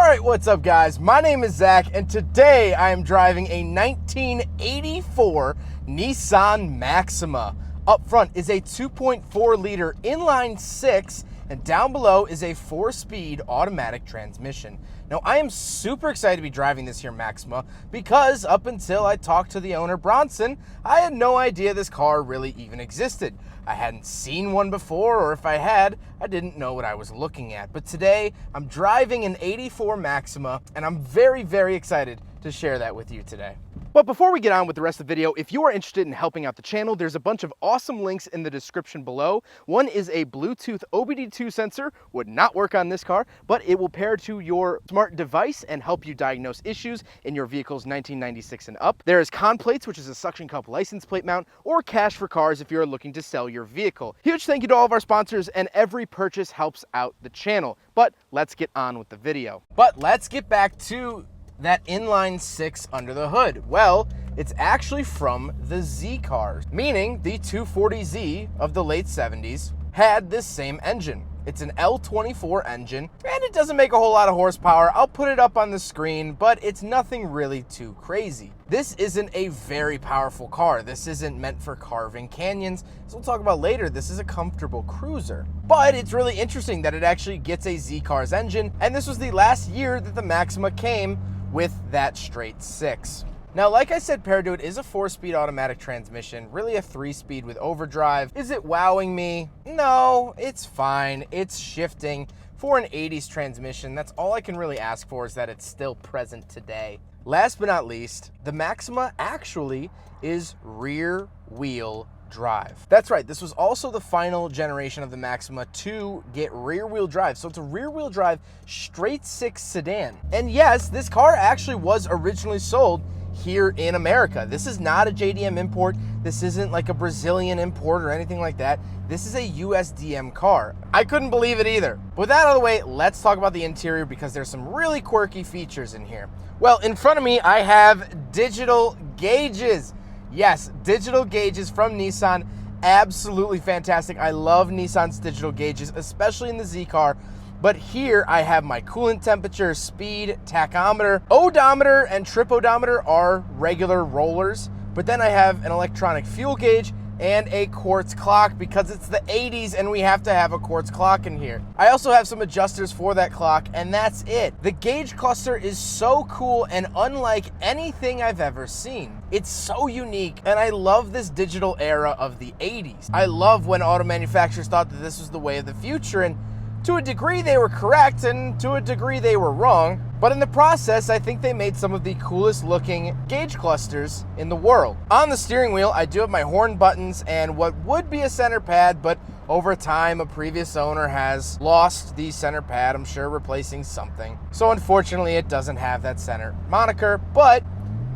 Alright, what's up guys? My name is Zach and today I am driving a 1984 Nissan Maxima. Up front is a 2.4 liter inline 6 and down below is a 4-speed automatic transmission. Now I am super excited to be driving this here Maxima because up until I talked to the owner Bronson, I had no idea this car really even existed. I hadn't seen one before, or if I had, I didn't know what I was looking at. But today I'm driving an 84 Maxima and I'm very excited to share that with you today. But before we get on with the rest of the video, if you are interested in helping out the channel, there's a bunch of awesome links in the description below. One is a Bluetooth OBD2 sensor, would not work on this car, but it will pair to your smart device and help you diagnose issues in your vehicle's 1996 and up. There is Con Plates, which is a suction cup license plate mount, or Cash for Cars if you're looking to sell your vehicle. Huge thank you to all of our sponsors, and every purchase helps out the channel. But let's get on with the video. But let's get back to that inline 6 under the hood. Well, it's actually from the Z cars, meaning the 240Z of the late 70s had this same engine. It's an L24 engine, and it doesn't make a whole lot of horsepower. I'll put it up on the screen, but it's nothing really too crazy. This isn't a very powerful car. This isn't meant for carving canyons. As we'll talk about later, this is a comfortable cruiser. But it's really interesting that it actually gets a Z Cars engine, and this was the last year that the Maxima came with that straight 6. Now, like I said, paired to it is a 4-speed automatic transmission, really a 3-speed with overdrive. Is it wowing me? No, it's fine. It's shifting. For an 80s transmission, that's all I can really ask for, is that it's still present today. Last but not least, the Maxima actually is rear wheel drive. That's right, this was also the final generation of the Maxima to get rear wheel drive. So it's a rear wheel drive straight 6 sedan. And yes, this car actually was originally sold here in America. This is not a JDM import. This isn't like a Brazilian import or anything like that. This is a USDM car. I couldn't believe it either. With that out of the way, let's talk about the interior because there's some really quirky features in here. Well, in front of me, I have digital gauges. Yes, digital gauges from Nissan, absolutely fantastic. I love Nissan's digital gauges, especially in the Z car. But here I have my coolant temperature, speed, tachometer, odometer, and trip odometer are regular rollers. But then I have an electronic fuel gauge and a quartz clock because it's the 80s and we have to have a quartz clock in here. I also have some adjusters for that clock, and that's it. The gauge cluster is so cool and unlike anything I've ever seen. It's so unique, and I love this digital era of the 80s. I love when auto manufacturers thought that this was the way of the future, and to a degree they were correct, and to a degree they were wrong. But in the process, I think they made some of the coolest looking gauge clusters in the world. On the steering wheel, I do have my horn buttons and what would be a center pad, but over time, a previous owner has lost the center pad, I'm sure replacing something. So unfortunately, it doesn't have that center moniker, but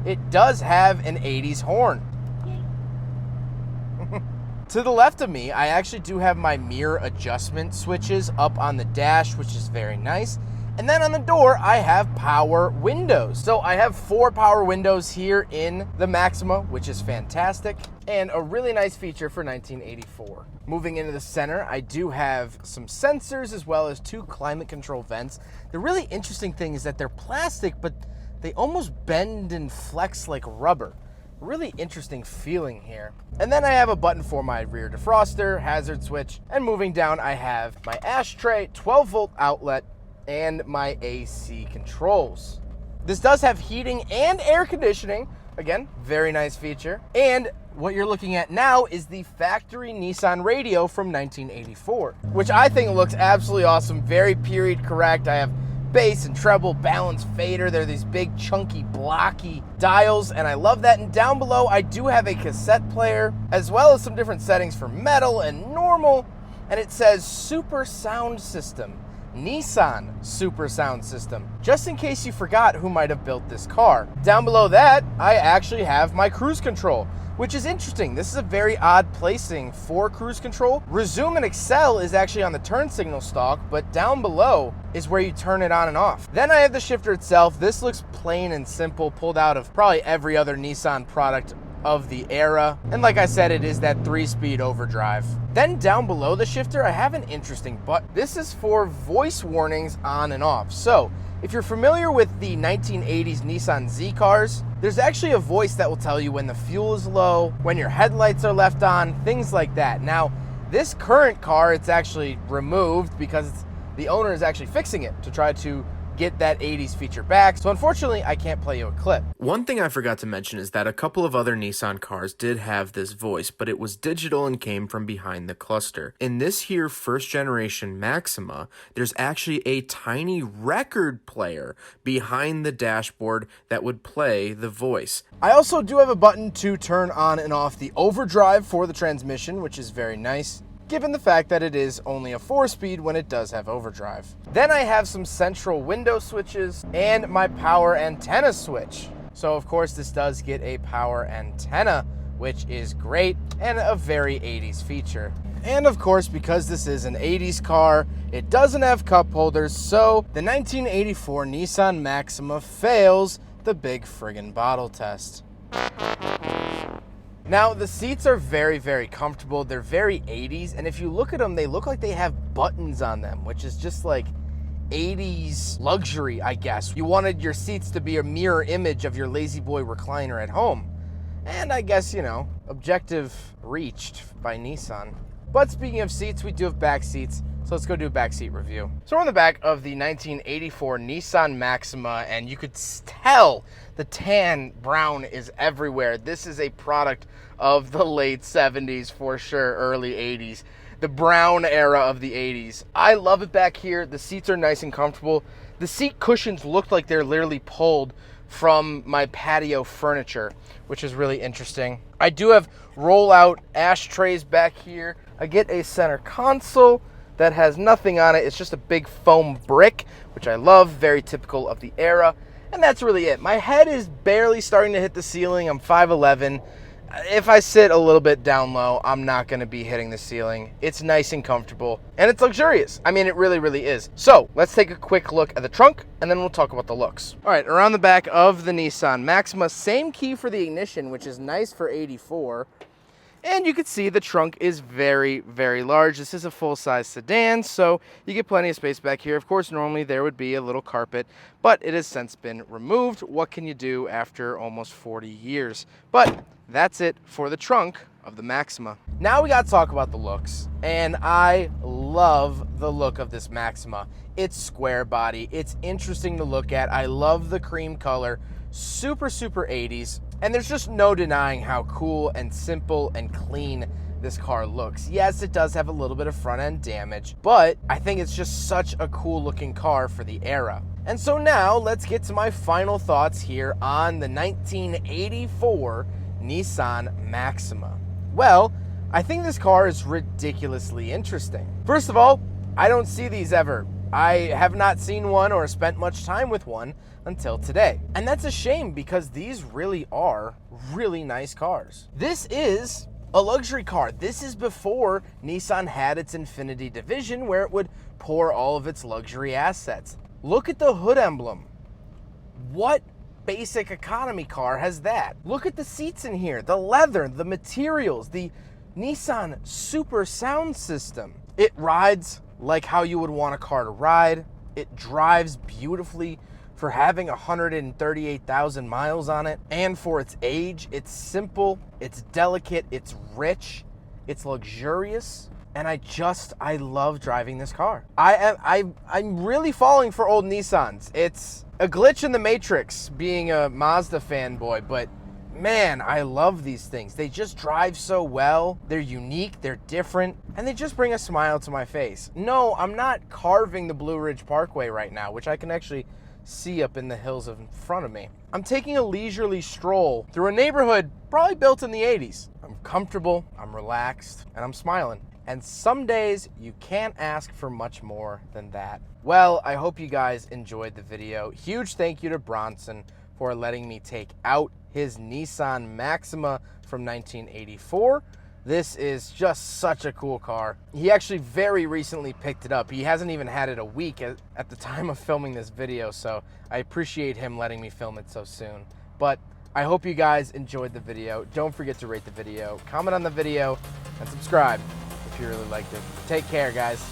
it does have an 80s horn. To the left of me, I actually do have my mirror adjustment switches up on the dash, which is very nice. And then on the door, I have power windows. So I have 4 power windows here in the Maxima, which is fantastic, and a really nice feature for 1984. Moving into the center, I do have some sensors as well as 2 climate control vents. The really interesting thing is that they're plastic, but they almost bend and flex like rubber. Really interesting feeling here. And then I have a button for my rear defroster, hazard switch, and moving down I have my ashtray, 12-volt outlet, and my AC controls. This does have heating and air conditioning. Again, very nice feature. And what you're looking at now is the factory Nissan radio from 1984, which I think looks absolutely awesome, very period correct. I have bass and treble, balance, fader. They're these big, chunky, blocky dials, and I love that. And down below, I do have a cassette player, as well as some different settings for metal and normal, and it says Super Sound System. Nissan Super Sound System, just in case you forgot who might have built this car. Down below that, I actually have my cruise control, which is interesting. This is a very odd placing for cruise control. Resume and Excel is actually on the turn signal stalk, but down below is where you turn it on and off. Then I have the shifter itself. This looks plain and simple, pulled out of probably every other Nissan product of the era. And like I said, it is that 3-speed overdrive. Then down below the shifter, I have an interesting button. This is for voice warnings on and off. So if you're familiar with the 1980s Nissan Z cars, there's actually a voice that will tell you when the fuel is low, when your headlights are left on, things like that. Now, this current car, it's actually removed because the owner is actually fixing it to try to get that 80s feature back. So unfortunately, I can't play you a clip. One thing I forgot to mention is that a couple of other Nissan cars did have this voice, but it was digital and came from behind the cluster. In this here first generation Maxima, there's actually a tiny record player behind the dashboard that would play the voice. I also do have a button to turn on and off the overdrive for the transmission, which is very nice, given the fact that it is only a 4-speed when it does have overdrive. Then I have some central window switches and my power antenna switch. So of course this does get a power antenna, which is great and a very 80s feature. And of course, because this is an 80s car, it doesn't have cup holders, so the 1984 Nissan Maxima fails the big friggin' bottle test. Now, the seats are very, very comfortable. They're very 80s, and if you look at them, they look like they have buttons on them, which is just like 80s luxury, I guess. You wanted your seats to be a mirror image of your lazy boy recliner at home. And I guess, you know, objective reached by Nissan. But speaking of seats, we do have back seats, so let's go do a back seat review. So we're on the back of the 1984 Nissan Maxima, and you could tell the tan brown is everywhere. This is a product of the late 70s for sure, early 80s. The brown era of the 80s. I love it back here. The seats are nice and comfortable. The seat cushions look like they're literally pulled from my patio furniture, which is really interesting. I do have roll-out ashtrays back here. I get a center console that has nothing on it. It's just a big foam brick, which I love, very typical of the era. And that's really it. My head is barely starting to hit the ceiling. I'm 5'11". If I sit a little bit down low, I'm not going to be hitting the ceiling. It's nice and comfortable, and it's luxurious. I mean, it really, really is. So let's take a quick look at the trunk, and then we'll talk about the looks. All right, around the back of the Nissan Maxima, same key for the ignition, which is nice for 84. And you can see the trunk is very, very large. This is a full-size sedan, so you get plenty of space back here. Of course, normally there would be a little carpet, but it has since been removed. What can you do after almost 40 years? But that's it for the trunk of the Maxima. Now we got to talk about the looks, and I love the look of this Maxima. It's square body. It's interesting to look at. I love the cream color. Super, super 80s. And there's just no denying how cool and simple and clean this car looks. Yes, it does have a little bit of front end damage, but I think it's just such a cool looking car for the era. And so now let's get to my final thoughts here on the 1984 Nissan Maxima. Well, I think this car is ridiculously interesting. First of all, I don't see these ever. I have not seen one or spent much time with one until today. And that's a shame because these really are really nice cars. This is a luxury car. This is before Nissan had its Infiniti division where it would pour all of its luxury assets. Look at the hood emblem. What basic economy car has that? Look at the seats in here, the leather, the materials, the Nissan Super sound system. It rides like how you would want a car to ride. It drives beautifully for having 138,000 miles on it. And for its age, it's simple, it's delicate, it's rich, it's luxurious. And I love driving this car. I'm really falling for old Nissans. It's a glitch in the Matrix being a Mazda fanboy, but man, I love these things. They just drive so well. They're unique, they're different, and they just bring a smile to my face. No, I'm not carving the Blue Ridge Parkway right now, which I can actually see up in the hills in front of me. I'm taking a leisurely stroll through a neighborhood probably built in the 80s. I'm comfortable, I'm relaxed, and I'm smiling. And some days you can't ask for much more than that. Well, I hope you guys enjoyed the video. Huge thank you to Bronson for letting me take out his Nissan Maxima from 1984. This is just such a cool car. He actually very recently picked it up. He hasn't even had it a week at the time of filming this video, so I appreciate him letting me film it so soon. But I hope you guys enjoyed the video. Don't forget to rate the video, comment on the video, and subscribe if you really liked it. Take care, guys.